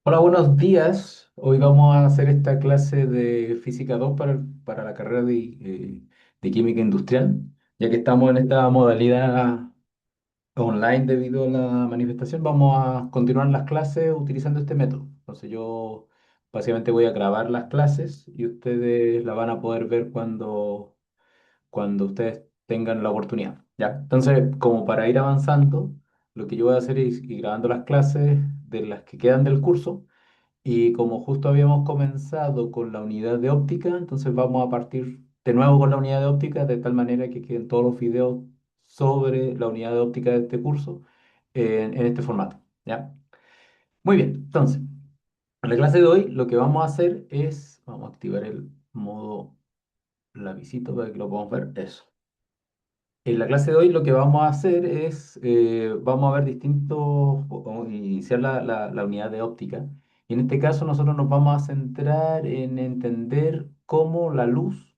Hola, buenos días. Hoy vamos a hacer esta clase de Física 2 para la carrera de Química Industrial, ya que estamos en esta modalidad online debido a la manifestación. Vamos a continuar las clases utilizando este método. Entonces yo básicamente voy a grabar las clases y ustedes la van a poder ver cuando ustedes tengan la oportunidad. ¿Ya? Entonces, como para ir avanzando, lo que yo voy a hacer es ir grabando las clases de las que quedan del curso. Y como justo habíamos comenzado con la unidad de óptica, entonces vamos a partir de nuevo con la unidad de óptica, de tal manera que queden todos los videos sobre la unidad de óptica de este curso en este formato. ¿Ya? Muy bien, entonces, en la clase de hoy lo que vamos a hacer es, vamos a activar el modo lapicito para que lo podamos ver, eso. En la clase de hoy lo que vamos a hacer es, vamos a ver vamos a iniciar la unidad de óptica. Y en este caso nosotros nos vamos a centrar en entender cómo la luz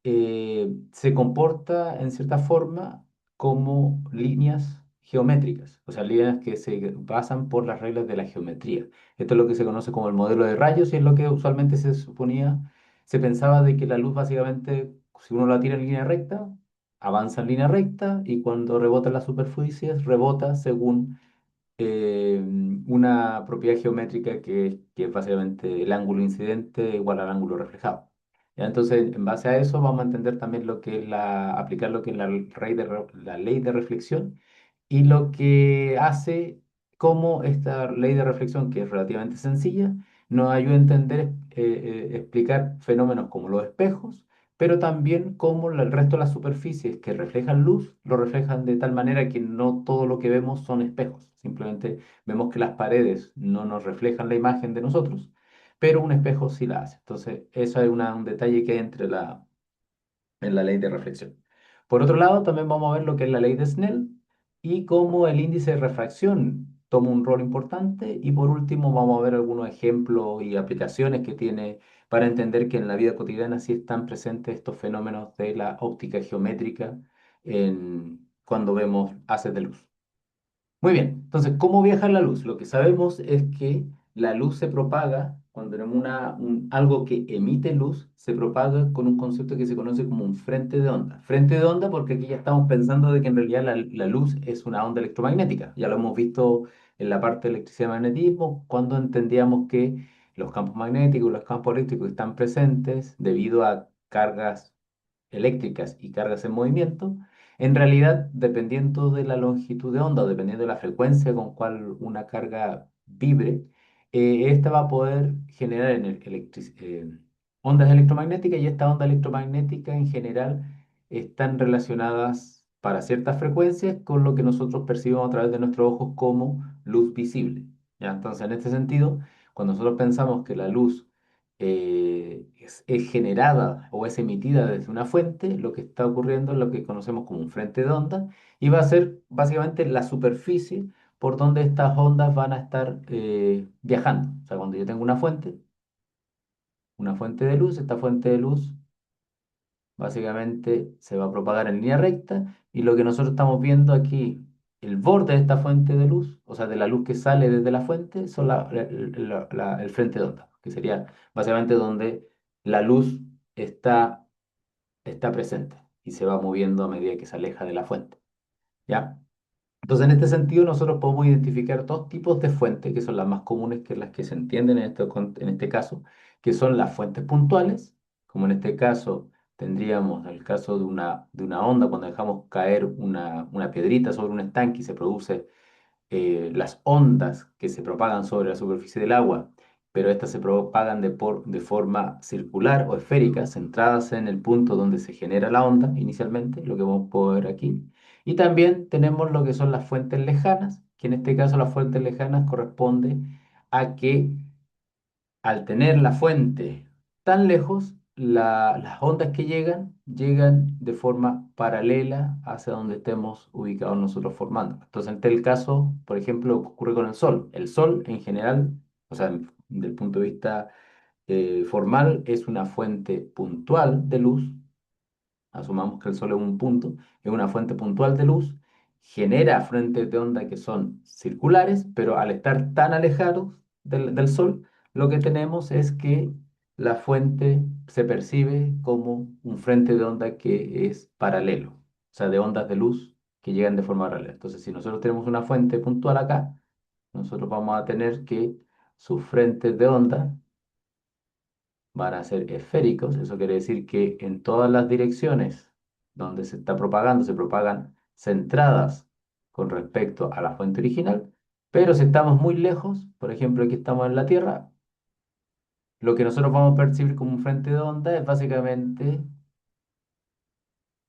se comporta en cierta forma como líneas geométricas, o sea, líneas que se basan por las reglas de la geometría. Esto es lo que se conoce como el modelo de rayos y es lo que usualmente se suponía, se pensaba de que la luz básicamente, si uno la tira en línea recta, avanza en línea recta y cuando rebota en las superficies, rebota según eh, una propiedad geométrica que es básicamente el ángulo incidente igual al ángulo reflejado. ¿Ya? Entonces, en base a eso, vamos a entender también lo que es aplicar lo que es la ley de reflexión y lo que hace cómo esta ley de reflexión, que es relativamente sencilla, nos ayuda a entender, explicar fenómenos como los espejos, pero también cómo el resto de las superficies que reflejan luz lo reflejan de tal manera que no todo lo que vemos son espejos. Simplemente vemos que las paredes no nos reflejan la imagen de nosotros, pero un espejo sí la hace. Entonces, eso es un detalle que hay en la ley de reflexión. Por otro lado, también vamos a ver lo que es la ley de Snell y cómo el índice de refracción toma un rol importante. Y por último, vamos a ver algunos ejemplos y aplicaciones que tiene para entender que en la vida cotidiana sí están presentes estos fenómenos de la óptica geométrica cuando vemos haces de luz. Muy bien, entonces, ¿cómo viaja la luz? Lo que sabemos es que la luz se propaga, cuando tenemos algo que emite luz, se propaga con un concepto que se conoce como un frente de onda. Frente de onda porque aquí ya estamos pensando de que en realidad la luz es una onda electromagnética. Ya lo hemos visto en la parte de electricidad y magnetismo, cuando entendíamos que los campos magnéticos y los campos eléctricos están presentes debido a cargas eléctricas y cargas en movimiento. En realidad, dependiendo de la longitud de onda o dependiendo de la frecuencia con cual una carga vibre, esta va a poder generar ondas electromagnéticas y estas ondas electromagnéticas en general están relacionadas para ciertas frecuencias con lo que nosotros percibimos a través de nuestros ojos como luz visible. ¿Ya? Entonces, en este sentido, cuando nosotros pensamos que la luz es generada o es emitida desde una fuente, lo que está ocurriendo es lo que conocemos como un frente de onda y va a ser básicamente la superficie por donde estas ondas van a estar viajando. O sea, cuando yo tengo una fuente de luz, esta fuente de luz básicamente se va a propagar en línea recta y lo que nosotros estamos viendo aquí, el borde de esta fuente de luz, o sea, de la luz que sale desde la fuente, son el frente de onda, que sería básicamente donde la luz está, está presente y se va moviendo a medida que se aleja de la fuente. ¿Ya? Entonces, en este sentido, nosotros podemos identificar dos tipos de fuentes, que son las más comunes que las que se entienden en este caso, que son las fuentes puntuales, como en este caso tendríamos el caso de una onda, cuando dejamos caer una piedrita sobre un estanque y se produce las ondas que se propagan sobre la superficie del agua, pero estas se propagan de forma circular o esférica, centradas en el punto donde se genera la onda inicialmente, lo que vamos a poder ver aquí. Y también tenemos lo que son las fuentes lejanas, que en este caso las fuentes lejanas corresponde a que al tener la fuente tan lejos, las ondas que llegan de forma paralela hacia donde estemos ubicados nosotros formando. Entonces, en el caso, por ejemplo, ocurre con el Sol. El Sol, en general, o sea, desde el punto de vista formal, es una fuente puntual de luz. Asumamos que el Sol es un punto, es una fuente puntual de luz, genera frentes de onda que son circulares, pero al estar tan alejados, del Sol, lo que tenemos es que la fuente se percibe como un frente de onda que es paralelo, o sea, de ondas de luz que llegan de forma paralela. Entonces, si nosotros tenemos una fuente puntual acá, nosotros vamos a tener que sus frentes de onda van a ser esféricos. Eso quiere decir que en todas las direcciones donde se está propagando, se propagan centradas con respecto a la fuente original. Pero si estamos muy lejos, por ejemplo, aquí estamos en la Tierra, lo que nosotros vamos a percibir como un frente de onda es básicamente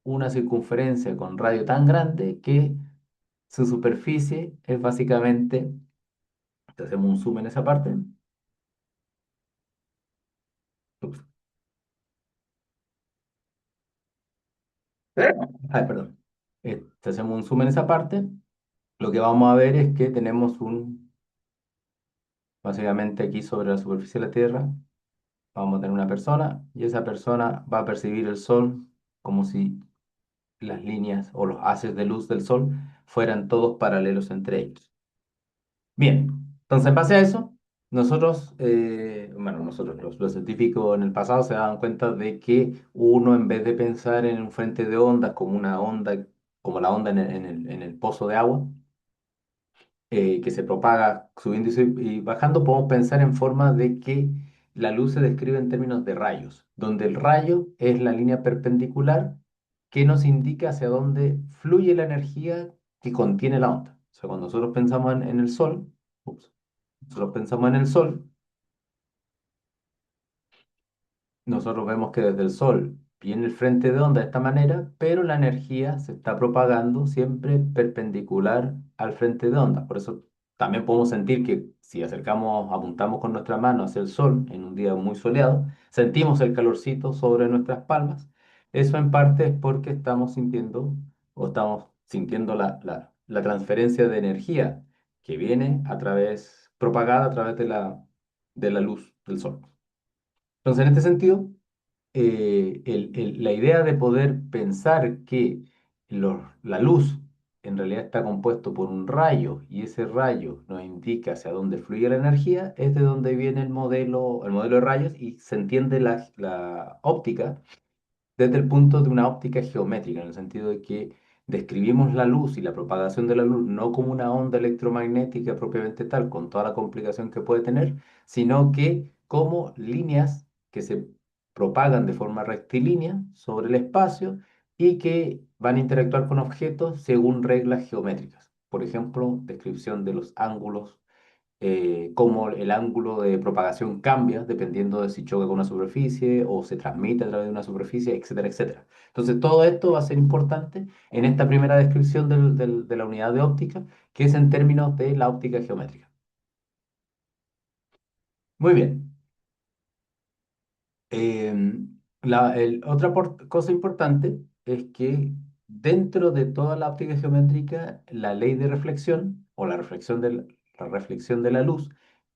una circunferencia con radio tan grande que su superficie es básicamente, si hacemos un zoom en esa parte, ups, ay, perdón, si hacemos un zoom en esa parte, lo que vamos a ver es que tenemos básicamente aquí sobre la superficie de la Tierra, vamos a tener una persona y esa persona va a percibir el Sol como si las líneas o los haces de luz del Sol fueran todos paralelos entre ellos. Bien, entonces en base a eso, nosotros los científicos en el pasado se daban cuenta de que uno en vez de pensar en un frente de ondas como una onda, como la onda en el pozo de agua, que se propaga subiendo y bajando, podemos pensar en forma de que la luz se describe en términos de rayos, donde el rayo es la línea perpendicular que nos indica hacia dónde fluye la energía que contiene la onda. O sea, cuando nosotros pensamos en el sol, ups, nosotros pensamos en el sol, nosotros vemos que desde el Sol viene el frente de onda de esta manera, pero la energía se está propagando siempre perpendicular al frente de onda. Por eso también podemos sentir que si acercamos, apuntamos con nuestra mano hacia el Sol en un día muy soleado, sentimos el calorcito sobre nuestras palmas. Eso en parte es porque estamos sintiendo o estamos sintiendo la transferencia de energía que viene propagada a través de la luz del Sol. Entonces, en este sentido, la idea de poder pensar que la luz en realidad está compuesto por un rayo y ese rayo nos indica hacia dónde fluye la energía es de donde viene el modelo de rayos y se entiende la óptica desde el punto de una óptica geométrica, en el sentido de que describimos la luz y la propagación de la luz no como una onda electromagnética propiamente tal, con toda la complicación que puede tener, sino que como líneas que se propagan de forma rectilínea sobre el espacio y que van a interactuar con objetos según reglas geométricas. Por ejemplo, descripción de los ángulos, cómo el ángulo de propagación cambia dependiendo de si choca con una superficie o se transmite a través de una superficie, etcétera, etcétera. Entonces, todo esto va a ser importante en esta primera descripción de la unidad de óptica, que es en términos de la óptica geométrica. Muy bien. Otra cosa importante es que dentro de toda la óptica geométrica, la ley de reflexión o la reflexión de la luz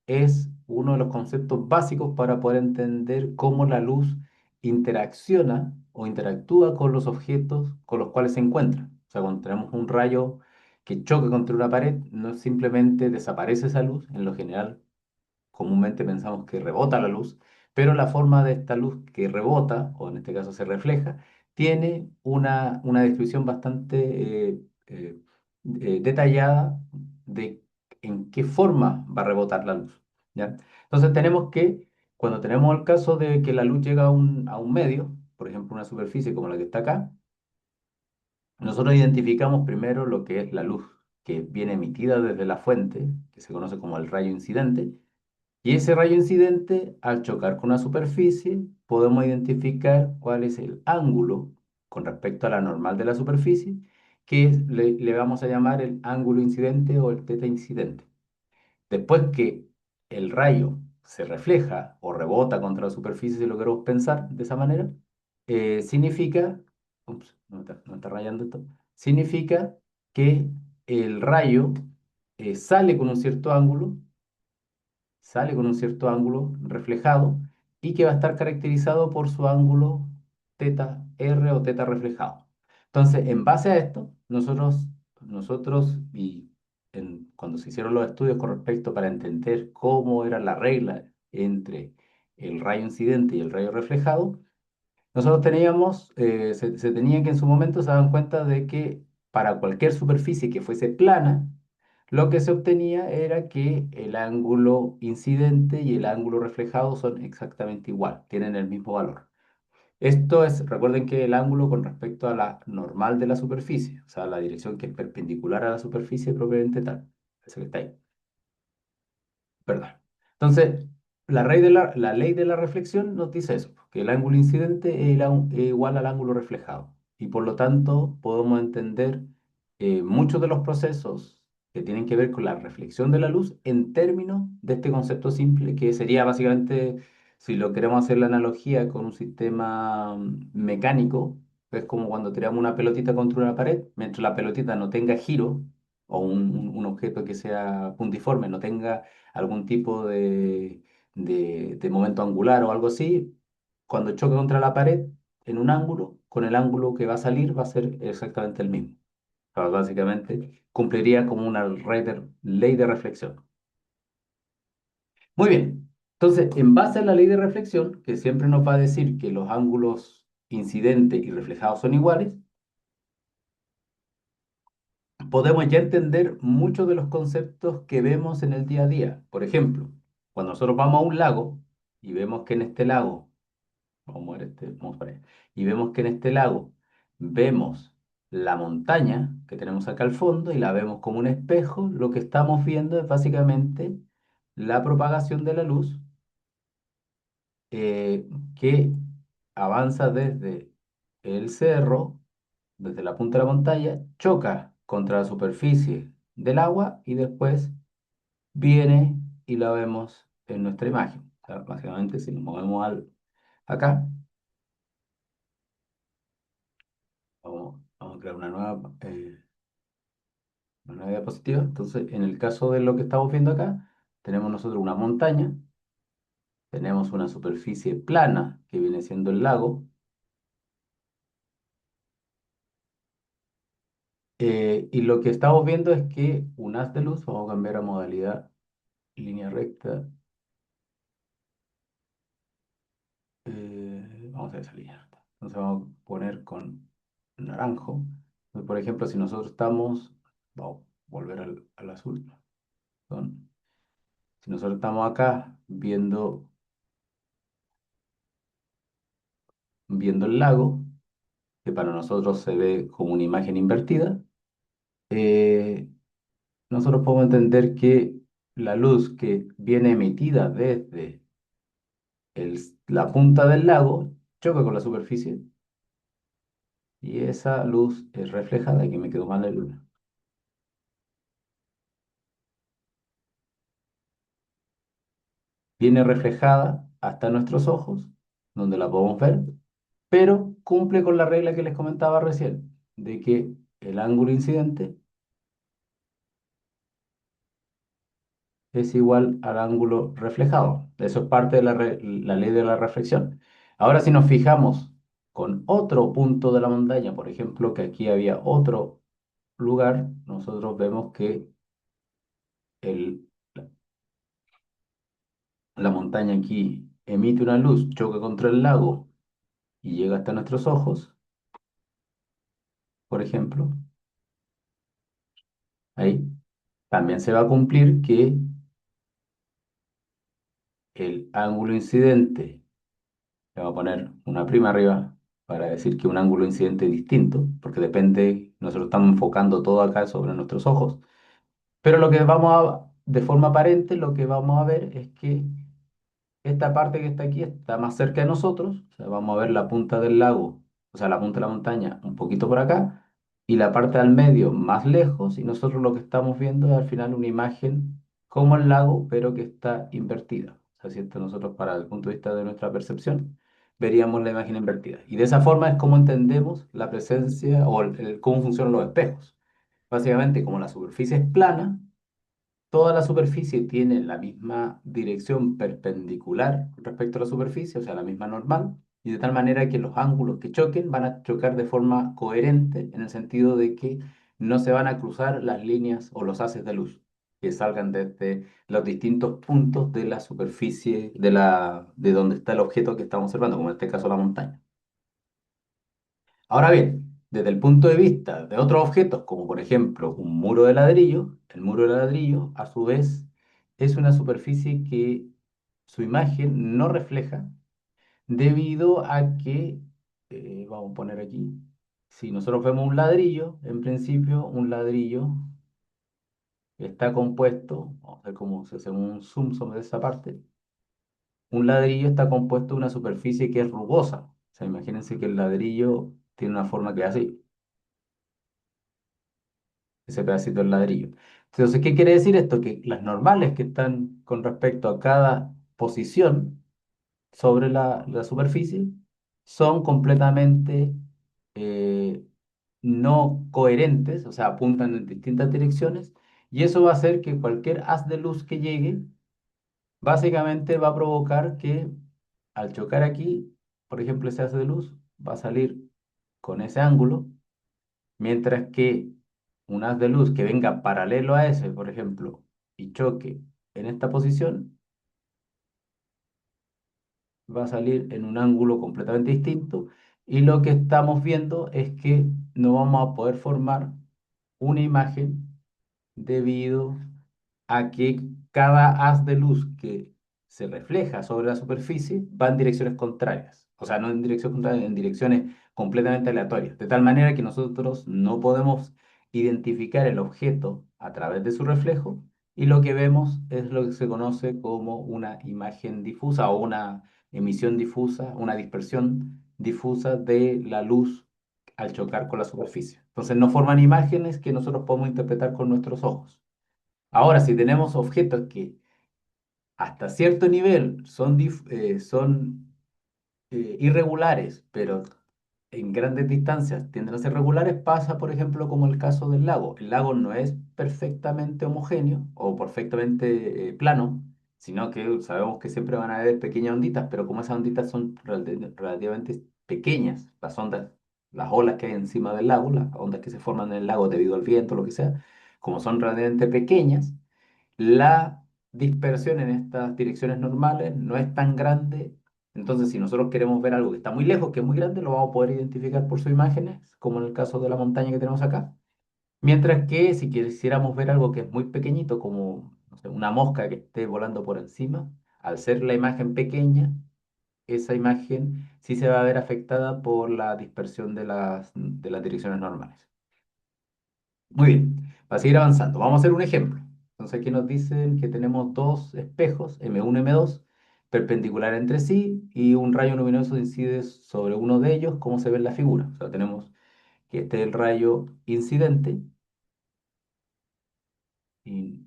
es uno de los conceptos básicos para poder entender cómo la luz interacciona o interactúa con los objetos con los cuales se encuentra. O sea, cuando tenemos un rayo que choca contra una pared, no simplemente desaparece esa luz, en lo general comúnmente pensamos que rebota la luz, pero la forma de esta luz que rebota, o en este caso se refleja, tiene una descripción bastante detallada de en qué forma va a rebotar la luz, ¿ya? Entonces tenemos que, cuando tenemos el caso de que la luz llega a un medio, por ejemplo una superficie como la que está acá, nosotros identificamos primero lo que es la luz que viene emitida desde la fuente, que se conoce como el rayo incidente, y ese rayo incidente, al chocar con una superficie, podemos identificar cuál es el ángulo con respecto a la normal de la superficie, le vamos a llamar el ángulo incidente o el teta incidente. Después que el rayo se refleja o rebota contra la superficie, si lo queremos pensar de esa manera, significa, ups, no está rayando esto, significa que el rayo sale con un cierto ángulo reflejado y que va a estar caracterizado por su ángulo teta R o teta reflejado. Entonces, en base a esto, nosotros cuando se hicieron los estudios con respecto para entender cómo era la regla entre el rayo incidente y el rayo reflejado, nosotros teníamos, se tenía que en su momento se daban cuenta de que para cualquier superficie que fuese plana, lo que se obtenía era que el ángulo incidente y el ángulo reflejado son exactamente igual, tienen el mismo valor. Esto es, recuerden que el ángulo con respecto a la normal de la superficie, o sea, la dirección que es perpendicular a la superficie propiamente tal, esa que está ahí. Perdón. Entonces, la ley de la reflexión nos dice eso, que el ángulo incidente es igual al ángulo reflejado. Y por lo tanto, podemos entender muchos de los procesos que tienen que ver con la reflexión de la luz en términos de este concepto simple, que sería básicamente, si lo queremos hacer la analogía con un sistema mecánico, es como cuando tiramos una pelotita contra una pared, mientras la pelotita no tenga giro, o un objeto que sea puntiforme, no tenga algún tipo de momento angular o algo así, cuando choque contra la pared en un ángulo, con el ángulo que va a salir va a ser exactamente el mismo. O sea, básicamente cumpliría como una ley de reflexión. Muy bien. Entonces, en base a la ley de reflexión, que siempre nos va a decir que los ángulos incidentes y reflejados son iguales, podemos ya entender muchos de los conceptos que vemos en el día a día. Por ejemplo, cuando nosotros vamos a un lago y vemos que en este lago, vamos a mover vamos para allá, y vemos que en este lago vemos la montaña que tenemos acá al fondo y la vemos como un espejo, lo que estamos viendo es básicamente la propagación de la luz eh, que avanza desde el cerro, desde la punta de la montaña, choca contra la superficie del agua y después viene y la vemos en nuestra imagen. O sea, básicamente, si nos movemos acá, vamos a crear una nueva diapositiva. Entonces, en el caso de lo que estamos viendo acá, tenemos nosotros una montaña, tenemos una superficie plana que viene siendo el lago, y lo que estamos viendo es que un haz de luz, vamos a cambiar a modalidad línea recta, vamos a esa línea recta. Entonces vamos a poner con naranjo. Entonces, por ejemplo, si nosotros estamos, vamos a volver al azul, perdón. Si nosotros estamos acá viendo el lago, que para nosotros se ve como una imagen invertida, eh, nosotros podemos entender que la luz que viene emitida desde la punta del lago choca con la superficie y esa luz es reflejada, aquí me quedó mal la luna, viene reflejada hasta nuestros ojos, donde la podemos ver, pero cumple con la regla que les comentaba recién, de que el ángulo incidente es igual al ángulo reflejado. Eso es parte de la ley de la reflexión. Ahora, si nos fijamos con otro punto de la montaña, por ejemplo, que aquí había otro lugar, nosotros vemos que el, la montaña aquí emite una luz, choca contra el lago y llega hasta nuestros ojos, por ejemplo. Ahí también se va a cumplir que el ángulo incidente, le voy a poner una prima arriba para decir que un ángulo incidente es distinto, porque depende, nosotros estamos enfocando todo acá sobre nuestros ojos, pero de forma aparente, lo que vamos a ver es que esta parte que está aquí está más cerca de nosotros, o sea, vamos a ver la punta del lago, o sea, la punta de la montaña un poquito por acá, y la parte al medio más lejos, y nosotros lo que estamos viendo es al final una imagen como el lago, pero que está invertida. O sea, si esto nosotros para el punto de vista de nuestra percepción, veríamos la imagen invertida. Y de esa forma es como entendemos la presencia o cómo funcionan los espejos. Básicamente, como la superficie es plana, toda la superficie tiene la misma dirección perpendicular respecto a la superficie, o sea, la misma normal, y de tal manera que los ángulos que choquen van a chocar de forma coherente en el sentido de que no se van a cruzar las líneas o los haces de luz que salgan desde los distintos puntos de la superficie de donde está el objeto que estamos observando, como en este caso la montaña. Ahora bien, desde el punto de vista de otros objetos, como por ejemplo un muro de ladrillo, el muro de ladrillo a su vez es una superficie que su imagen no refleja debido a que, vamos a poner aquí, si nosotros vemos un ladrillo, en principio un ladrillo está compuesto, vamos a ver cómo se hace un zoom sobre esa parte, un ladrillo está compuesto de una superficie que es rugosa. O sea, imagínense que el ladrillo tiene una forma que es así, ese pedacito del ladrillo. Entonces, ¿qué quiere decir esto? Que las normales que están con respecto a cada posición sobre la superficie son completamente eh, no coherentes, o sea, apuntan en distintas direcciones, y eso va a hacer que cualquier haz de luz que llegue, básicamente va a provocar que al chocar aquí, por ejemplo, ese haz de luz va a salir con ese ángulo, mientras que un haz de luz que venga paralelo a ese, por ejemplo, y choque en esta posición, va a salir en un ángulo completamente distinto y lo que estamos viendo es que no vamos a poder formar una imagen debido a que cada haz de luz que se refleja sobre la superficie va en direcciones contrarias. O sea, no en dirección contraria, en direcciones completamente aleatorias. De tal manera que nosotros no podemos identificar el objeto a través de su reflejo y lo que vemos es lo que se conoce como una imagen difusa o una emisión difusa, una dispersión difusa de la luz al chocar con la superficie. Entonces no forman imágenes que nosotros podemos interpretar con nuestros ojos. Ahora, si tenemos objetos que hasta cierto nivel son irregulares, pero en grandes distancias tienden a ser regulares, pasa, por ejemplo, como el caso del lago. El lago no es perfectamente homogéneo o perfectamente plano, sino que sabemos que siempre van a haber pequeñas onditas, pero como esas onditas son relativamente pequeñas, las ondas, las olas que hay encima del lago, las ondas que se forman en el lago debido al viento, lo que sea, como son relativamente pequeñas, la dispersión en estas direcciones normales no es tan grande. Entonces, si nosotros queremos ver algo que está muy lejos, que es muy grande, lo vamos a poder identificar por sus imágenes, como en el caso de la montaña que tenemos acá. Mientras que si quisiéramos ver algo que es muy pequeñito, como no sé, una mosca que esté volando por encima, al ser la imagen pequeña, esa imagen sí se va a ver afectada por la dispersión de las direcciones normales. Muy bien, para seguir avanzando, vamos a hacer un ejemplo. Entonces aquí nos dicen que tenemos dos espejos, M1 y M2, perpendiculares entre sí y un rayo luminoso incide sobre uno de ellos, como se ve en la figura. O sea, tenemos que este es el rayo incidente y,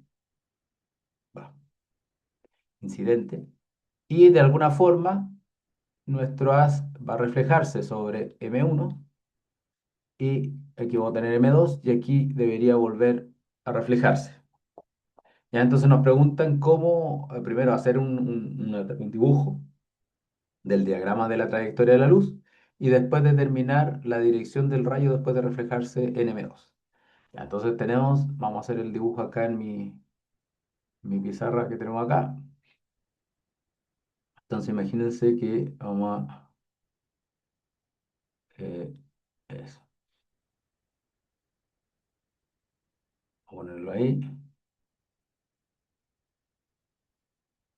bueno, incidente, y de alguna forma nuestro haz va a reflejarse sobre M1 y aquí vamos a tener M2 y aquí debería volver a reflejarse. Ya entonces nos preguntan cómo primero hacer un dibujo del diagrama de la trayectoria de la luz y después determinar la dirección del rayo después de reflejarse en M2. Ya, entonces vamos a hacer el dibujo acá en mi pizarra que tenemos acá. Entonces imagínense que vamos eh, eso, a ponerlo ahí.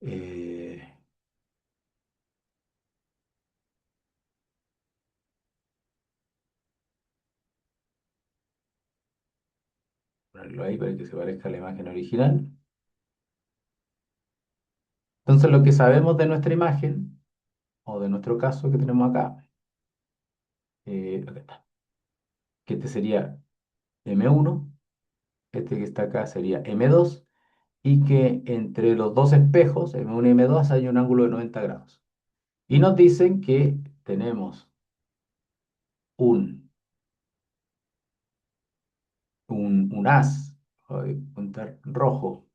eh, Ponerlo ahí para que se parezca a la imagen original. Entonces lo que sabemos de nuestra imagen o de nuestro caso que tenemos acá, acá está, que este sería M1, este que está acá sería M2, y que entre los dos espejos, M1 y M2, hay un ángulo de 90 grados. Y nos dicen que tenemos un, un haz, voy a contar rojo,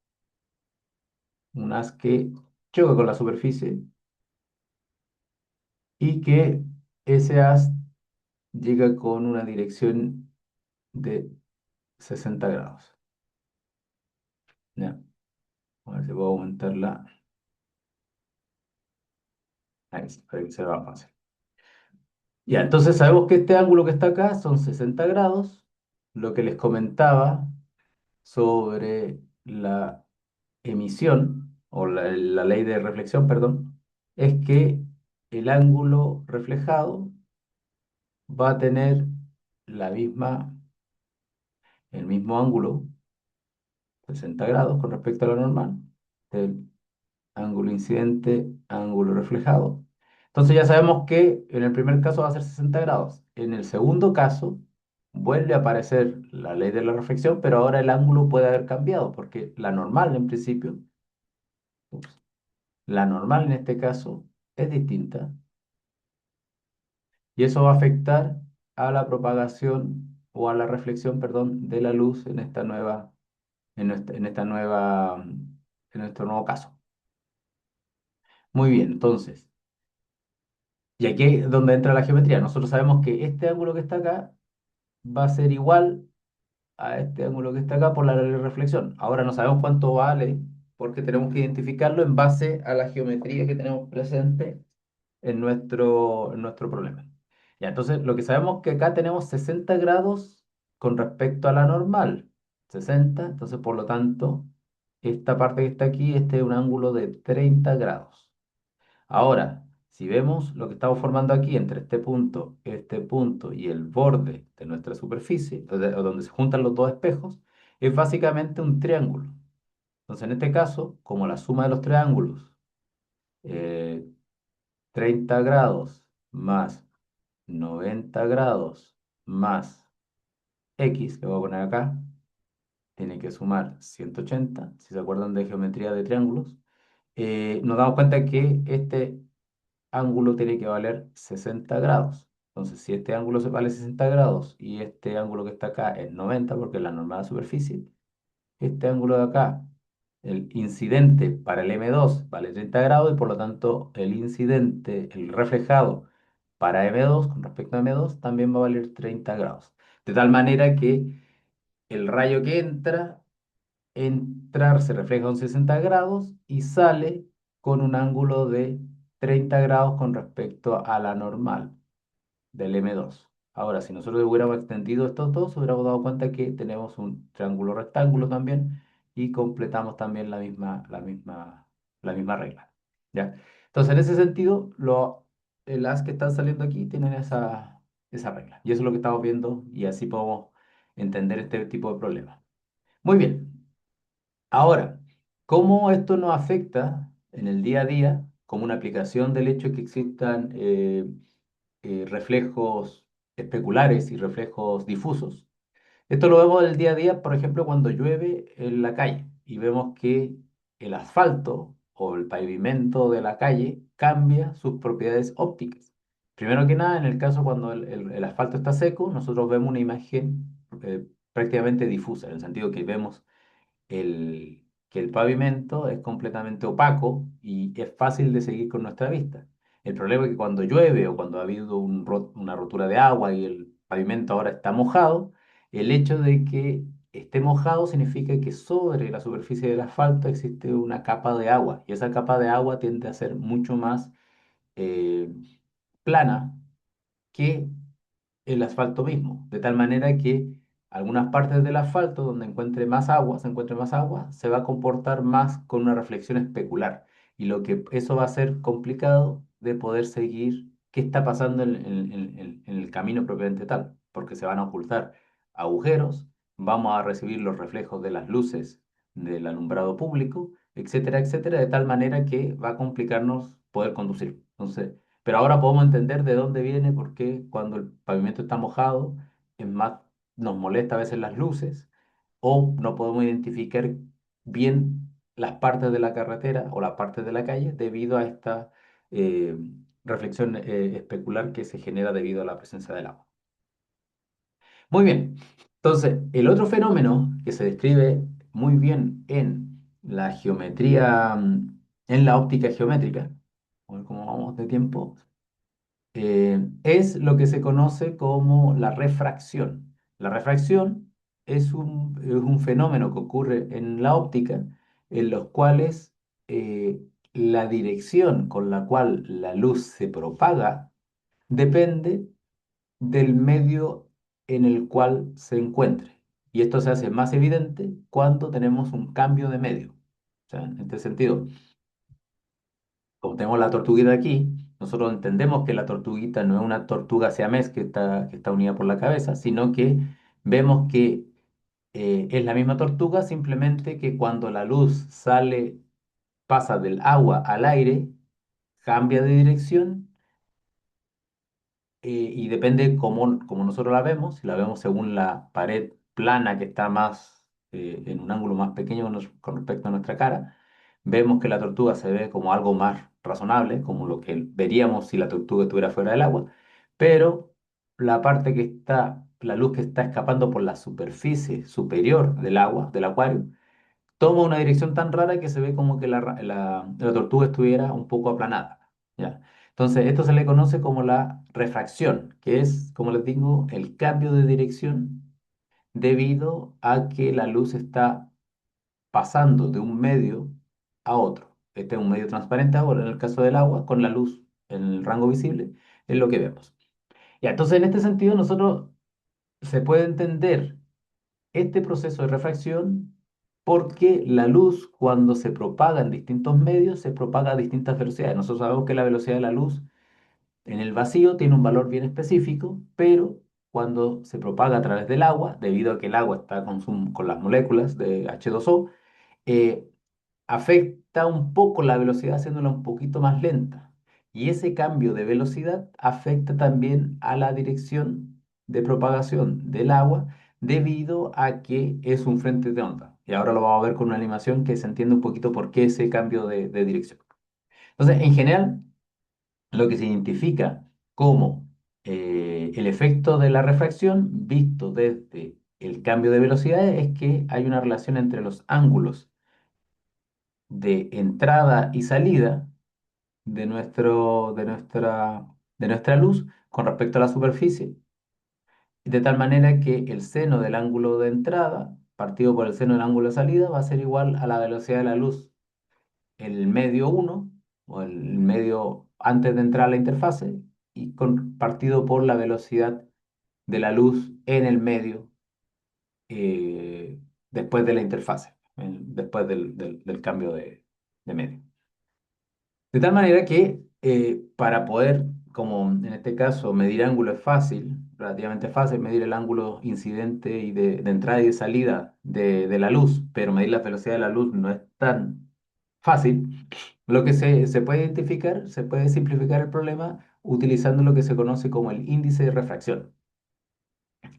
un haz que choca con la superficie y que ese haz llega con una dirección de 60 grados. ¿Ya? A ver si puedo aumentarla. Ahí sí, para que se vea fácil. Ya, entonces sabemos que este ángulo que está acá son 60 grados. Lo que les comentaba sobre la emisión, o la ley de reflexión, perdón, es que el ángulo reflejado va a tener la misma, el mismo ángulo, 60 grados con respecto a lo normal, del ángulo incidente, ángulo reflejado. Entonces ya sabemos que en el primer caso va a ser 60 grados. En el segundo caso vuelve a aparecer la ley de la reflexión, pero ahora el ángulo puede haber cambiado, porque la normal en principio, ups, la normal en este caso es distinta y eso va a afectar a la propagación o a la reflexión, perdón, de la luz en esta nueva, en esta nueva, en nuestro nuevo caso. Muy bien, entonces, y aquí es donde entra la geometría. Nosotros sabemos que este ángulo que está acá va a ser igual a este ángulo que está acá por la ley de reflexión. Ahora no sabemos cuánto vale porque tenemos que identificarlo en base a la geometría que tenemos presente en nuestro problema. Ya, entonces, lo que sabemos es que acá tenemos 60 grados con respecto a la normal. 60, entonces, por lo tanto, esta parte que está aquí, este es un ángulo de 30 grados. Ahora, si vemos lo que estamos formando aquí entre este punto y el borde de nuestra superficie, o donde se juntan los dos espejos, es básicamente un triángulo. Entonces, en este caso, como la suma de los triángulos, eh, 30 grados más 90 grados más x, que voy a poner acá, tiene que sumar 180, si se acuerdan de geometría de triángulos, nos damos cuenta que este ángulo tiene que valer 60 grados. Entonces, si este ángulo se vale 60 grados y este ángulo que está acá es 90, porque es la normal de superficie, este ángulo de acá, el incidente para el M2 vale 30 grados y por lo tanto el incidente, el reflejado para M2 con respecto a M2 también va a valer 30 grados. De tal manera que el rayo que entra, entrar se refleja en 60 grados y sale con un ángulo de 30 grados con respecto a la normal del M2. Ahora, si nosotros hubiéramos extendido estos dos, hubiéramos dado cuenta que tenemos un triángulo rectángulo también y completamos también la misma regla. ¿Ya? Entonces, en ese sentido, las que están saliendo aquí tienen esa regla. Y eso es lo que estamos viendo y así podemos entender este tipo de problemas. Muy bien. Ahora, ¿cómo esto nos afecta en el día a día como una aplicación del hecho de que existan reflejos especulares y reflejos difusos? Esto lo vemos en el día a día, por ejemplo, cuando llueve en la calle y vemos que el asfalto o el pavimento de la calle cambia sus propiedades ópticas. Primero que nada, en el caso cuando el asfalto está seco, nosotros vemos una imagen prácticamente difusa, en el sentido que vemos que el pavimento es completamente opaco y es fácil de seguir con nuestra vista. El problema es que cuando llueve o cuando ha habido una rotura de agua y el pavimento ahora está mojado, el hecho de que esté mojado significa que sobre la superficie del asfalto existe una capa de agua y esa capa de agua tiende a ser mucho más eh, plana que el asfalto mismo, de tal manera que algunas partes del asfalto donde encuentre más agua, se va a comportar más con una reflexión especular. Y lo que eso va a ser complicado de poder seguir qué está pasando en el camino propiamente tal, porque se van a ocultar agujeros, vamos a recibir los reflejos de las luces del alumbrado público, etcétera, etcétera, de tal manera que va a complicarnos poder conducir. Entonces, pero ahora podemos entender de dónde viene, por qué cuando el pavimento está mojado, es más, nos molesta a veces las luces, o no podemos identificar bien las partes de la carretera o las partes de la calle debido a esta eh, reflexión especular que se genera debido a la presencia del agua. Muy bien, entonces el otro fenómeno que se describe muy bien en la geometría, en la óptica geométrica, a ver cómo vamos de tiempo, es lo que se conoce como la refracción. La refracción es un fenómeno que ocurre en la óptica, en los cuales la dirección con la cual la luz se propaga depende del medio en el cual se encuentre. Y esto se hace más evidente cuando tenemos un cambio de medio. O sea, en este sentido, como tenemos la tortuguita aquí, nosotros entendemos que la tortuguita no es una tortuga siamés que está unida por la cabeza, sino que vemos que es la misma tortuga, simplemente que cuando la luz sale, pasa del agua al aire, cambia de dirección y depende cómo nosotros la vemos, si la vemos según la pared plana que está más en un ángulo más pequeño con respecto a nuestra cara, vemos que la tortuga se ve como algo más razonable, como lo que veríamos si la tortuga estuviera fuera del agua, pero la parte que está, la luz que está escapando por la superficie superior del agua, del acuario, toma una dirección tan rara que se ve como que la tortuga estuviera un poco aplanada, ¿ya? Entonces, esto se le conoce como la refracción, que es, como les digo, el cambio de dirección debido a que la luz está pasando de un medio a otro. Este es un medio transparente ahora, en el caso del agua, con la luz en el rango visible, es lo que vemos. Ya, entonces, en este sentido, nosotros se puede entender este proceso de refracción porque la luz cuando se propaga en distintos medios se propaga a distintas velocidades. Nosotros sabemos que la velocidad de la luz en el vacío tiene un valor bien específico, pero cuando se propaga a través del agua, debido a que el agua está con las moléculas de H2O, eh, afecta un poco la velocidad haciéndola un poquito más lenta. Y ese cambio de velocidad afecta también a la dirección de propagación del agua debido a que es un frente de onda. Y ahora lo vamos a ver con una animación que se entiende un poquito por qué ese cambio de dirección. Entonces, en general, lo que se identifica como el efecto de la refracción visto desde el cambio de velocidad es que hay una relación entre los ángulos de entrada y salida de nuestra luz con respecto a la superficie, de tal manera que el seno del ángulo de entrada, partido por el seno del ángulo de salida, va a ser igual a la velocidad de la luz, el medio uno o el medio antes de entrar a la interfase, y partido por la velocidad de la luz en el medio después de la interfase, después del cambio de medio. De tal manera que para poder, como en este caso, medir ángulo es fácil, relativamente fácil, medir el ángulo incidente y de entrada y de salida de la luz, pero medir la velocidad de la luz no es tan fácil. Lo que se puede identificar, se puede simplificar el problema utilizando lo que se conoce como el índice de refracción.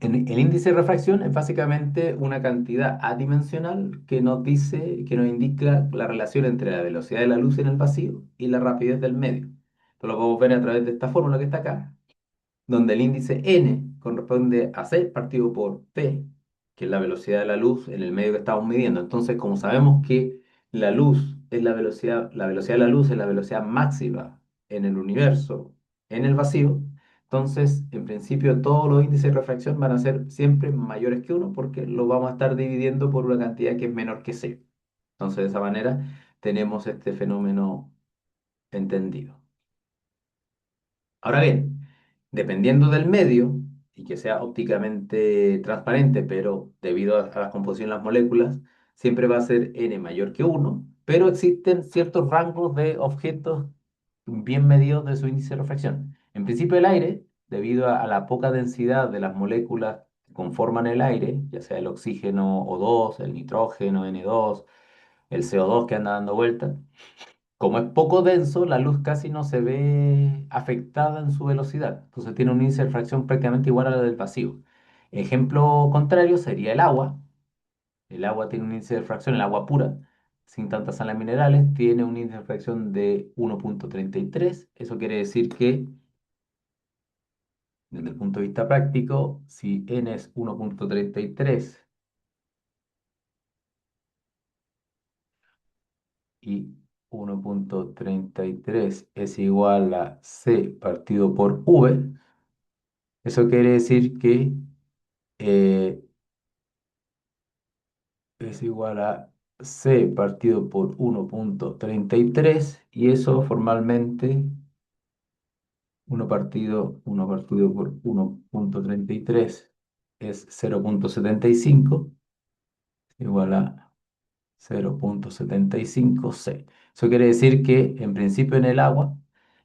El índice de refracción es básicamente una cantidad adimensional que nos dice, que nos indica la relación entre la velocidad de la luz en el vacío y la rapidez del medio. Esto lo podemos ver a través de esta fórmula que está acá, donde el índice n corresponde a c partido por p, que es la velocidad de la luz en el medio que estamos midiendo. Entonces, como sabemos que la luz es la velocidad de la luz es la velocidad máxima en el universo, en el vacío, entonces, en principio, todos los índices de refracción van a ser siempre mayores que uno porque lo vamos a estar dividiendo por una cantidad que es menor que c. Entonces, de esa manera, tenemos este fenómeno entendido. Ahora bien, dependiendo del medio y que sea ópticamente transparente, pero debido a la composición de las moléculas, siempre va a ser n mayor que uno, pero existen ciertos rangos de objetos bien medidos de su índice de refracción. En principio, el aire, debido a la poca densidad de las moléculas que conforman el aire, ya sea el oxígeno O2, el nitrógeno N2, el CO2 que anda dando vueltas, como es poco denso, la luz casi no se ve afectada en su velocidad. Entonces tiene un índice de refracción prácticamente igual a la del vacío. Ejemplo contrario sería el agua. El agua tiene un índice de refracción, el agua pura, sin tantas sales minerales, tiene un índice de refracción de 1,33. Eso quiere decir que, desde el punto de vista práctico, si n es 1,33 y 1,33 es igual a c partido por v, eso quiere decir que eh, es igual a C partido por 1,33 y eso formalmente uno partido por 1,33 es 0,75 igual a 0,75 C. Eso quiere decir que en principio en el agua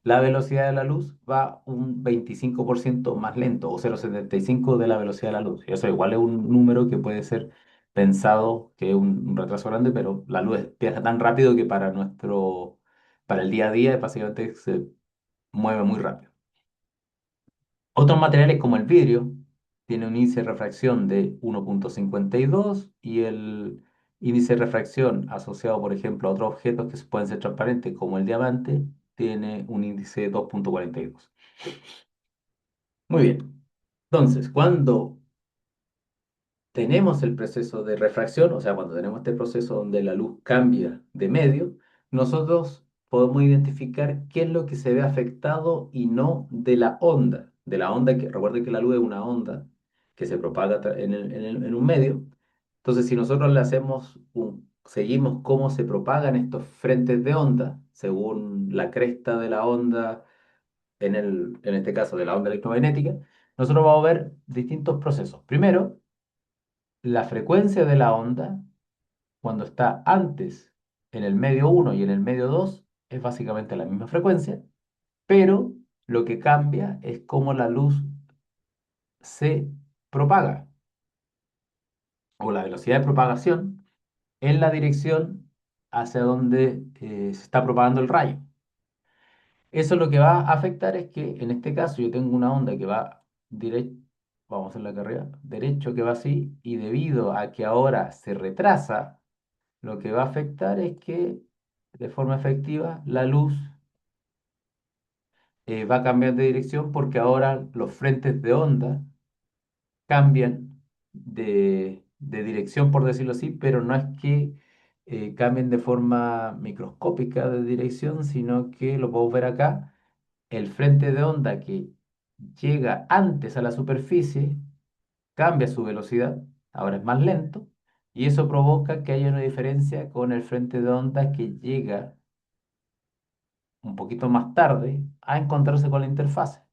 la velocidad de la luz va un 25% más lento o 0,75 de la velocidad de la luz. Y eso igual es un número que puede ser pensado que es un retraso grande, pero la luz viaja tan rápido que para el día a día básicamente se mueve muy rápido. Otros materiales como el vidrio tiene un índice de refracción de 1,52 y el índice de refracción asociado, por ejemplo, a otros objetos que pueden ser transparentes como el diamante tiene un índice de 2,42. Muy bien. Entonces, cuando tenemos el proceso de refracción, o sea, cuando tenemos este proceso donde la luz cambia de medio, nosotros podemos identificar qué es lo que se ve afectado y no de la onda que, recuerden que la luz es una onda que se propaga en un medio. Entonces, si nosotros seguimos cómo se propagan estos frentes de onda, según la cresta de la onda, en este caso de la onda electromagnética, nosotros vamos a ver distintos procesos. Primero, la frecuencia de la onda, cuando está antes en el medio uno y en el medio 2 es básicamente la misma frecuencia, pero lo que cambia es cómo la luz se propaga, o la velocidad de propagación en la dirección hacia donde se está propagando el rayo. Eso lo que va a afectar es que en este caso yo tengo una onda que va derecho, vamos a hacer la carrera, derecho que va así, y debido a que ahora se retrasa, lo que va a afectar es que de forma efectiva la luz va a cambiar de dirección porque ahora los frentes de onda cambian de dirección, por decirlo así, pero no es que cambien de forma microscópica de dirección, sino que lo podemos ver acá, el frente de onda que llega antes a la superficie cambia su velocidad, ahora es más lento, y eso provoca que haya una diferencia con el frente de onda que llega un poquito más tarde a encontrarse con la interfase,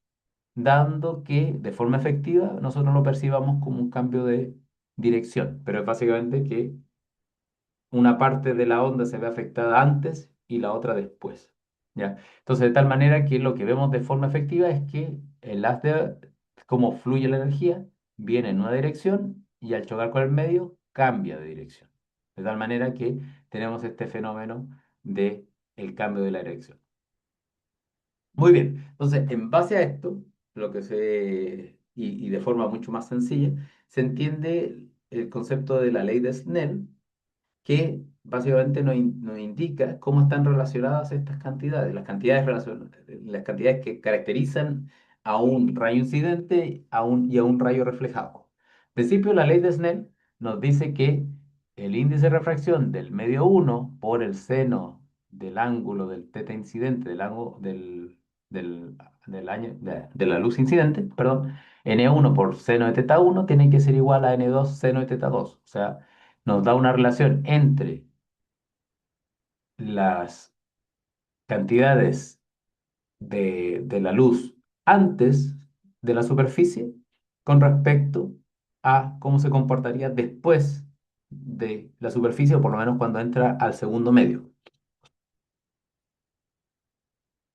dando que de forma efectiva nosotros lo percibamos como un cambio de dirección, pero es básicamente que una parte de la onda se ve afectada antes y la otra después. ¿Ya? Entonces, de tal manera que lo que vemos de forma efectiva es que el haz de cómo fluye la energía viene en una dirección y al chocar con el medio cambia de dirección. De tal manera que tenemos este fenómeno de el cambio de la dirección. Muy bien, entonces en base a esto, y de forma mucho más sencilla, se entiende el concepto de la ley de Snell, que básicamente nos indica cómo están relacionadas estas cantidades, las cantidades que caracterizan a un rayo incidente y a un rayo reflejado. En principio, la ley de Snell nos dice que el índice de refracción del medio uno por el seno del ángulo del teta incidente, del, de la luz incidente, perdón, n1 por seno de teta uno tiene que ser igual a n2 seno de teta 2. O sea, nos da una relación entre las cantidades de la luz antes de la superficie con respecto a cómo se comportaría después de la superficie, o por lo menos cuando entra al segundo medio.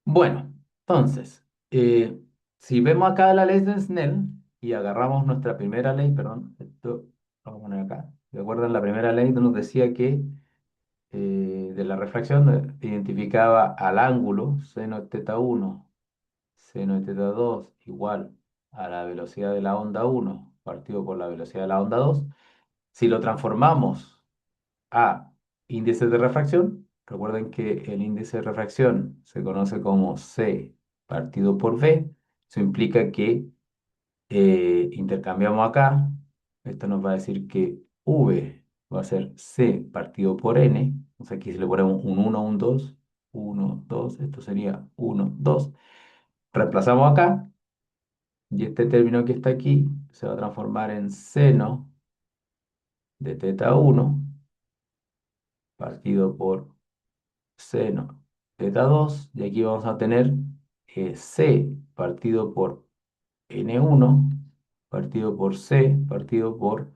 Bueno, entonces, si vemos acá la ley de Snell y agarramos nuestra primera ley, perdón, esto lo vamos a poner acá. ¿Recuerdan la primera ley? Nos decía que de la refracción identificaba al ángulo seno de teta uno seno de teta 2 igual a la velocidad de la onda uno partido por la velocidad de la onda 2. Si lo transformamos a índice de refracción, recuerden que el índice de refracción se conoce como C partido por V. Eso implica que intercambiamos acá. Esto nos va a decir que V va a ser C partido por N. Entonces aquí si le ponemos un uno, un 2, 1, 2, esto sería 1, 2. Reemplazamos acá y este término que está aquí se va a transformar en seno de teta uno partido por seno teta 2. Y aquí vamos a tener C partido por N1 partido por C partido por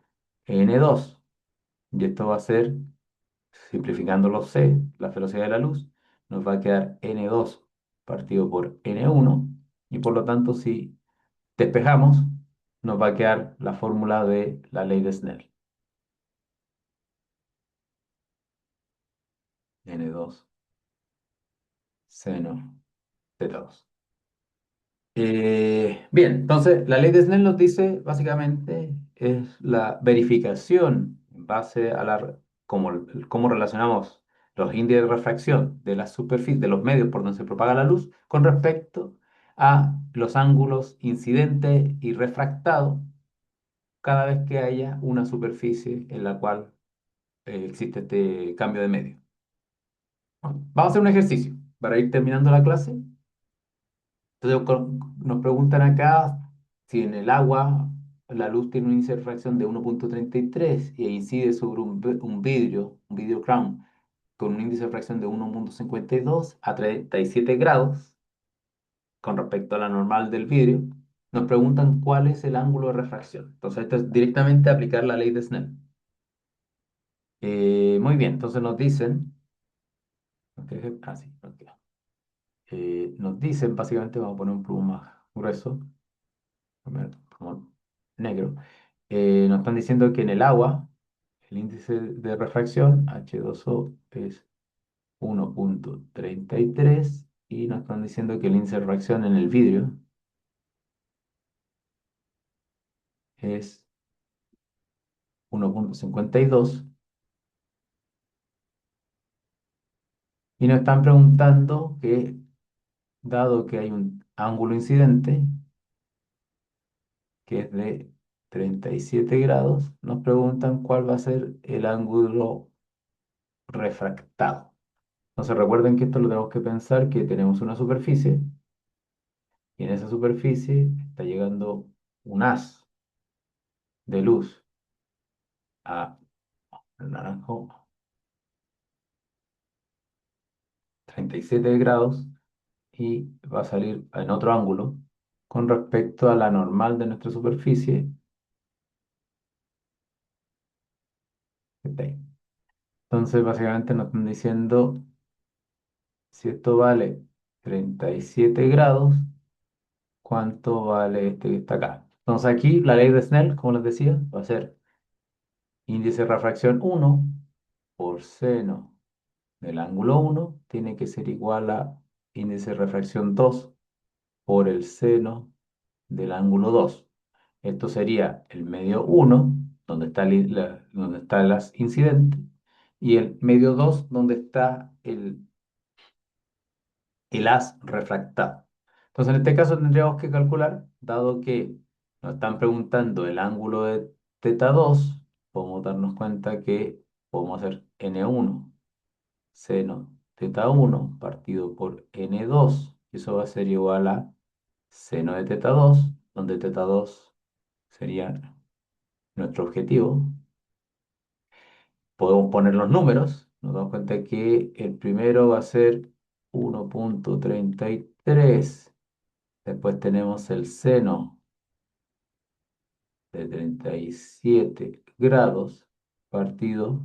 N2. Y esto va a ser, simplificando los C, la velocidad de la luz, nos va a quedar N2 partido por N1. Y por lo tanto, si despejamos, nos va a quedar la fórmula de la ley de Snell. N2 seno teta 2. Bien, entonces la ley de Snell nos dice básicamente es la verificación en base a cómo relacionamos los índices de refracción de la superficie, de los medios por donde se propaga la luz con respecto a los ángulos incidentes y refractados cada vez que haya una superficie en la cual existe este cambio de medio. Bueno, vamos a hacer un ejercicio para ir terminando la clase. Entonces nos preguntan acá si en el agua la luz tiene un índice de refracción de 1,33 e incide sobre un vidrio crown con un índice de refracción de 1,52 a 37 grados con respecto a la normal del vidrio. Nos preguntan cuál es el ángulo de refracción. Entonces esto es directamente aplicar la ley de Snell. Muy bien, entonces nos dicen, ok, sí, ok. Nos dicen, básicamente, vamos a poner un pluma más grueso, como negro. Nos están diciendo que en el agua el índice de refracción H2O es 1,33 y nos están diciendo que el índice de refracción en el vidrio es 1,52 y nos están preguntando que, dado que hay un ángulo incidente que es de 37 grados, nos preguntan cuál va a ser el ángulo refractado. Entonces recuerden que esto lo tenemos que pensar, que tenemos una superficie y en esa superficie está llegando un haz de luz a el naranjo 37 grados y va a salir en otro ángulo con respecto a la normal de nuestra superficie que está ahí. Entonces básicamente nos están diciendo si esto vale 37 grados, ¿cuánto vale este que está acá? Entonces aquí la ley de Snell, como les decía, va a ser índice de refracción 1 por seno del ángulo 1 tiene que ser igual a índice de refracción 2 por el seno del ángulo 2. Esto sería el medio 1, donde está, donde está las incidentes, y el medio 2, donde está el haz refractado. Entonces, en este caso tendríamos que calcular, dado que nos están preguntando el ángulo de teta 2, podemos darnos cuenta que podemos hacer n1 seno teta 1 partido por n2, y eso va a ser igual a seno de teta 2, donde teta 2 sería nuestro objetivo. Podemos poner los números, nos damos cuenta que el primero va a ser 1,33. Después tenemos el seno de 37 grados partido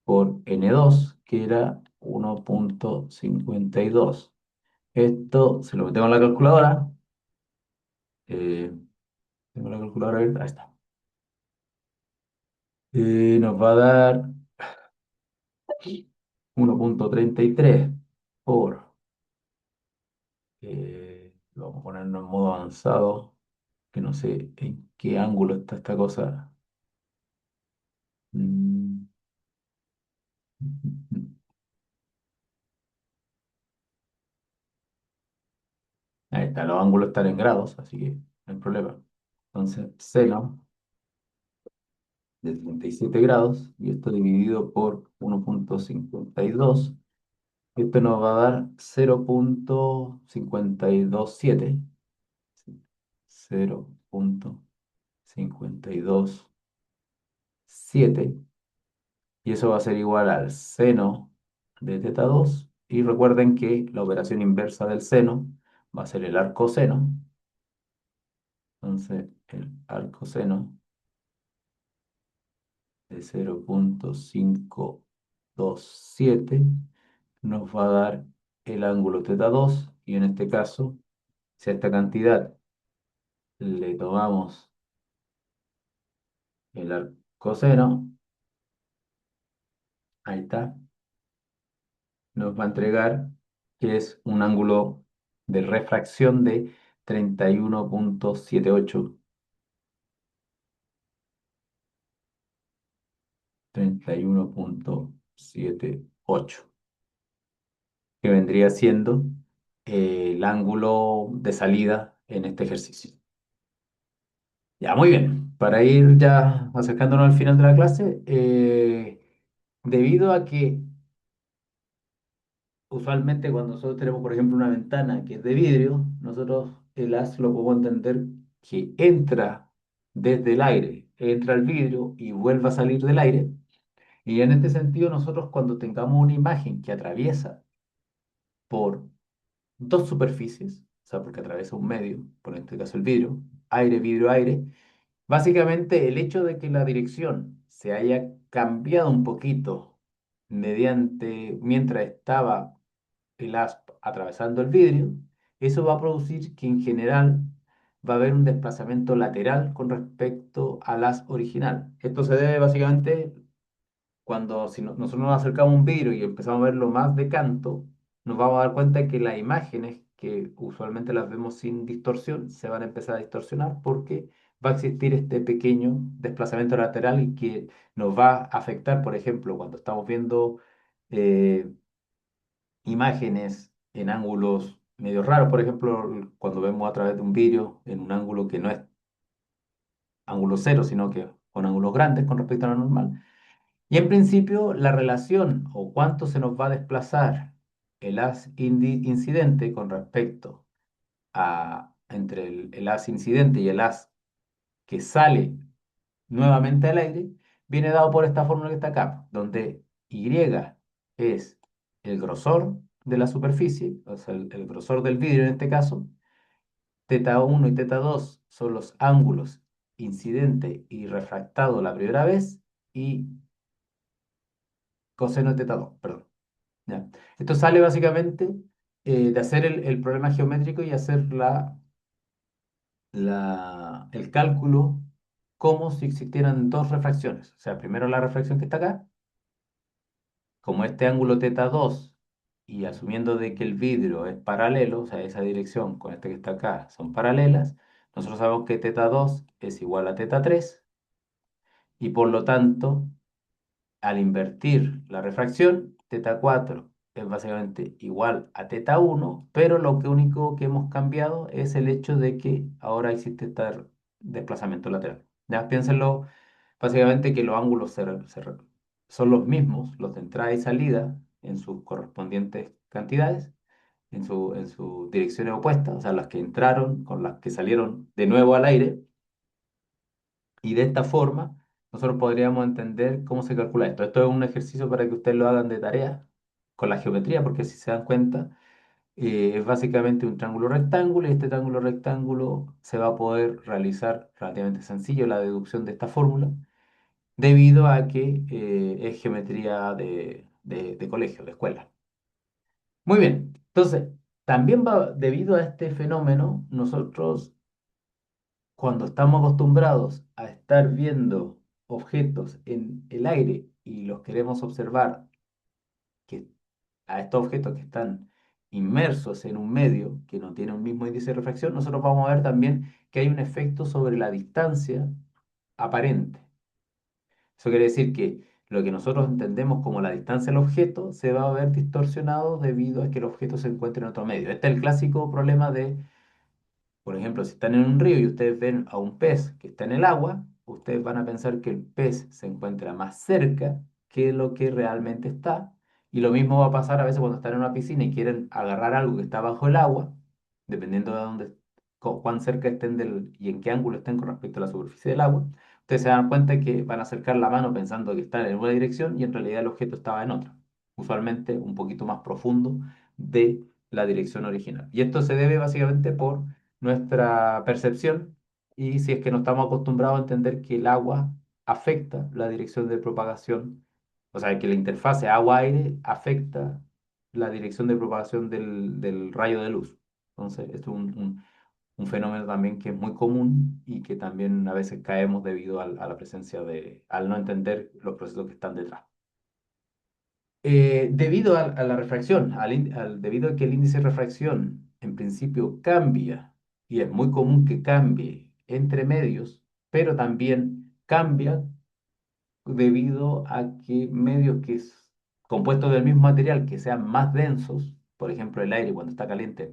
por n2, que era 1,52. Esto se lo metemos en la calculadora. eh, Tengo la calculadora abierta, ahí está. Nos va a dar 1,33 por, vamos a ponernos en modo avanzado, que no sé en qué ángulo está esta cosa. Mm, Ahí está, los ángulos están en grados, así que no hay problema. Entonces, seno de 37 grados, y esto dividido por 1,52, esto nos va a dar 0,527. 0,527 Y eso va a ser igual al seno de teta 2. Y recuerden que la operación inversa del seno va a ser el arcoseno. Entonces, el arcoseno de 0,527 nos va a dar el ángulo teta 2. Y en este caso, si a esta cantidad le tomamos el arcoseno, ahí está, nos va a entregar que es un ángulo de refracción de 31,78, 31,78, que vendría siendo el ángulo de salida en este ejercicio. Ya, muy bien. Para ir ya acercándonos al final de la clase, debido a que usualmente cuando nosotros tenemos, por ejemplo, una ventana que es de vidrio, nosotros el haz lo podemos entender que entra desde el aire, entra al vidrio y vuelve a salir del aire. Y en este sentido, nosotros cuando tengamos una imagen que atraviesa por dos superficies, o sea, porque atraviesa un medio, por este caso el vidrio, aire, vidrio, aire, básicamente el hecho de que la dirección se haya cambiado un poquito mientras estaba el asp atravesando el vidrio, eso va a producir que en general va a haber un desplazamiento lateral con respecto al as original. Esto se debe básicamente cuando si nosotros nos acercamos a un vidrio y empezamos a verlo más de canto, nos vamos a dar cuenta que las imágenes que usualmente las vemos sin distorsión se van a empezar a distorsionar porque va a existir este pequeño desplazamiento lateral y que nos va a afectar, por ejemplo, cuando estamos viendo eh, imágenes en ángulos medio raros, por ejemplo, cuando vemos a través de un vidrio en un ángulo que no es ángulo cero, sino que con ángulos grandes con respecto a lo normal. Y en principio, la relación o cuánto se nos va a desplazar el haz incidente con respecto a entre el haz incidente y el haz que sale nuevamente al aire, viene dado por esta fórmula que está acá, donde Y es el grosor de la superficie, o sea, el grosor del vidrio en este caso, teta 1 y teta 2 son los ángulos incidente y refractado la primera vez, y coseno de teta 2, perdón. ¿Ya? Esto sale básicamente de hacer el problema geométrico y hacer el cálculo como si existieran dos refracciones. O sea, primero la refracción que está acá, como este ángulo teta 2 y asumiendo de que el vidrio es paralelo, o sea, esa dirección con este que está acá son paralelas, nosotros sabemos que teta 2 es igual a teta 3 y por lo tanto al invertir la refracción, teta 4 es básicamente igual a teta 1, pero lo que único que hemos cambiado es el hecho de que ahora existe este desplazamiento lateral. Ya piénsenlo, básicamente que los ángulos son los mismos, los de entrada y salida, en sus correspondientes cantidades, en sus direcciones opuestas, o sea, las que entraron con las que salieron de nuevo al aire. Y de esta forma, nosotros podríamos entender cómo se calcula esto. Esto es un ejercicio para que ustedes lo hagan de tarea con la geometría, porque si se dan cuenta, es básicamente un triángulo rectángulo y este triángulo rectángulo se va a poder realizar relativamente sencillo la deducción de esta fórmula, debido a que es geometría de colegio, de escuela. Muy bien, entonces, también va, debido a este fenómeno, nosotros cuando estamos acostumbrados a estar viendo objetos en el aire y los queremos observar, que a estos objetos que están inmersos en un medio que no tiene un mismo índice de refracción, nosotros vamos a ver también que hay un efecto sobre la distancia aparente. Eso quiere decir que lo que nosotros entendemos como la distancia al objeto se va a ver distorsionado debido a que el objeto se encuentra en otro medio. Este es el clásico problema de por ejemplo, si están en un río y ustedes ven a un pez que está en el agua, ustedes van a pensar que el pez se encuentra más cerca que lo que realmente está. Y lo mismo va a pasar a veces cuando están en una piscina y quieren agarrar algo que está bajo el agua, dependiendo de dónde, cuán cerca estén y en qué ángulo estén con respecto a la superficie del agua. ustedes se dan cuenta que van a acercar la mano pensando que están en una dirección y en realidad el objeto estaba en otra, usualmente un poquito más profundo de la dirección original. Y esto se debe básicamente por nuestra percepción y si es que no estamos acostumbrados a entender que el agua afecta la dirección de propagación, o sea, que la interfase agua-aire afecta la dirección de propagación del rayo de luz. Entonces, esto es un fenómeno también que es muy común y que también a veces caemos debido a la presencia al no entender los procesos que están detrás. Debido a la refracción, debido a que el índice de refracción en principio cambia, y es muy común que cambie entre medios, pero también cambia debido a que medios compuestos del mismo material que sean más densos, por ejemplo el aire cuando está caliente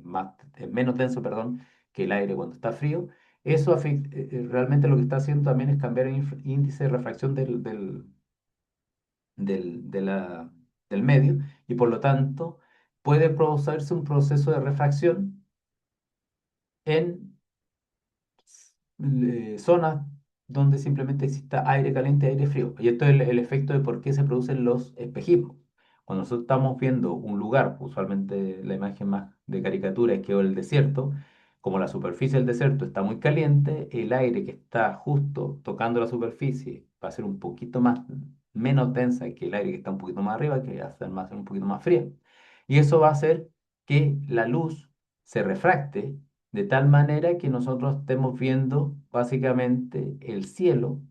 es menos denso, perdón, que el aire cuando está frío, eso realmente lo que está haciendo también es cambiar el índice de refracción del medio y por lo tanto puede producirse un proceso de refracción en zonas donde simplemente exista aire caliente y aire frío. Y esto es el efecto de por qué se producen los espejismos. Cuando nosotros estamos viendo un lugar, usualmente la imagen más de caricatura es que el desierto, como la superficie del desierto está muy caliente, el aire que está justo tocando la superficie va a ser un poquito menos densa que el aire que está un poquito más arriba, que va a ser un poquito más fría. Y eso va a hacer que la luz se refracte de tal manera que nosotros estemos viendo básicamente el cielo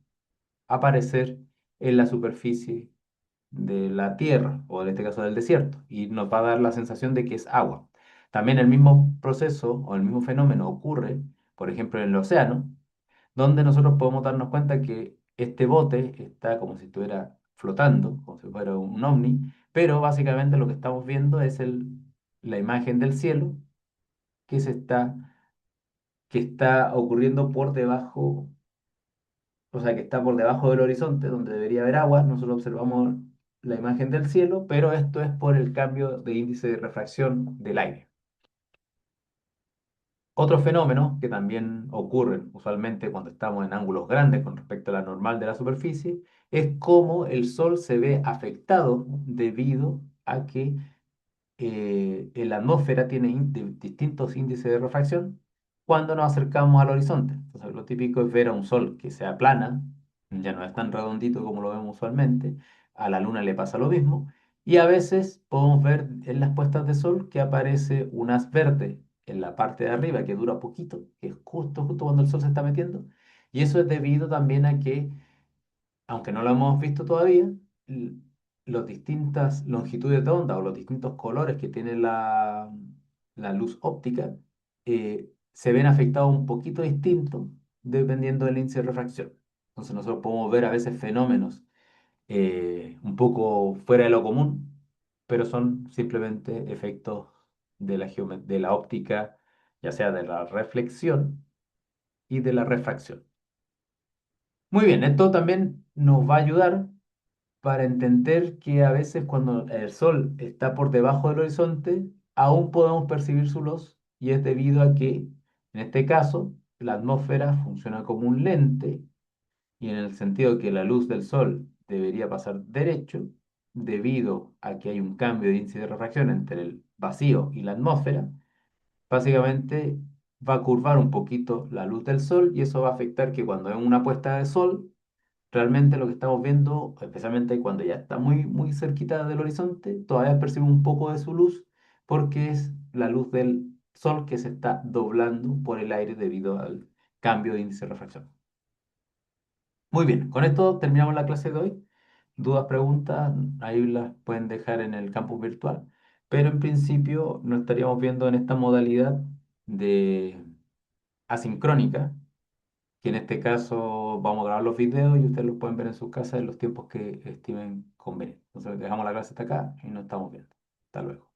aparecer en la superficie de la tierra, o en este caso del desierto, y nos va a dar la sensación de que es agua. También el mismo proceso o el mismo fenómeno ocurre, por ejemplo, en el océano, donde nosotros podemos darnos cuenta que este bote está como si estuviera flotando, como si fuera un ovni, pero básicamente lo que estamos viendo es la imagen del cielo que que está ocurriendo por debajo, o sea, que está por debajo del horizonte, donde debería haber agua. Nosotros observamos la imagen del cielo, pero esto es por el cambio de índice de refracción del aire. Otro fenómeno que también ocurre usualmente cuando estamos en ángulos grandes con respecto a la normal de la superficie es cómo el sol se ve afectado debido a que la atmósfera tiene distintos índices de refracción cuando nos acercamos al horizonte. Entonces, lo típico es ver a un sol que sea plana, ya no es tan redondito como lo vemos usualmente, a la luna le pasa lo mismo, y a veces podemos ver en las puestas de sol que aparece un haz verde en la parte de arriba que dura poquito, que es justo cuando el sol se está metiendo, y eso es debido también a que aunque no lo hemos visto todavía, l- las distintas longitudes de onda o los distintos colores que tiene la luz óptica se ven afectados un poquito distinto dependiendo del índice de refracción. Entonces nosotros podemos ver a veces fenómenos un poco fuera de lo común, pero son simplemente efectos de la óptica, ya sea de la reflexión y de la refracción. Muy bien, esto también nos va a ayudar para entender que a veces cuando el sol está por debajo del horizonte, aún podemos percibir su luz y es debido a que, en este caso, la atmósfera funciona como un lente y en el sentido que la luz del sol debería pasar derecho, debido a que hay un cambio de índice de refracción entre el vacío y la atmósfera, básicamente va a curvar un poquito la luz del sol y eso va a afectar que cuando hay una puesta de sol, realmente lo que estamos viendo, especialmente cuando ya está muy cerquita del horizonte, todavía percibimos un poco de su luz porque es la luz del sol que se está doblando por el aire debido al cambio de índice de refracción. Muy bien, con esto terminamos la clase de hoy. Dudas, preguntas, ahí las pueden dejar en el campus virtual, pero en principio nos estaríamos viendo en esta modalidad de asincrónica, que en este caso vamos a grabar los videos y ustedes los pueden ver en sus casas en los tiempos que estimen convenientes. Entonces dejamos la clase hasta acá y nos estamos viendo. Hasta luego.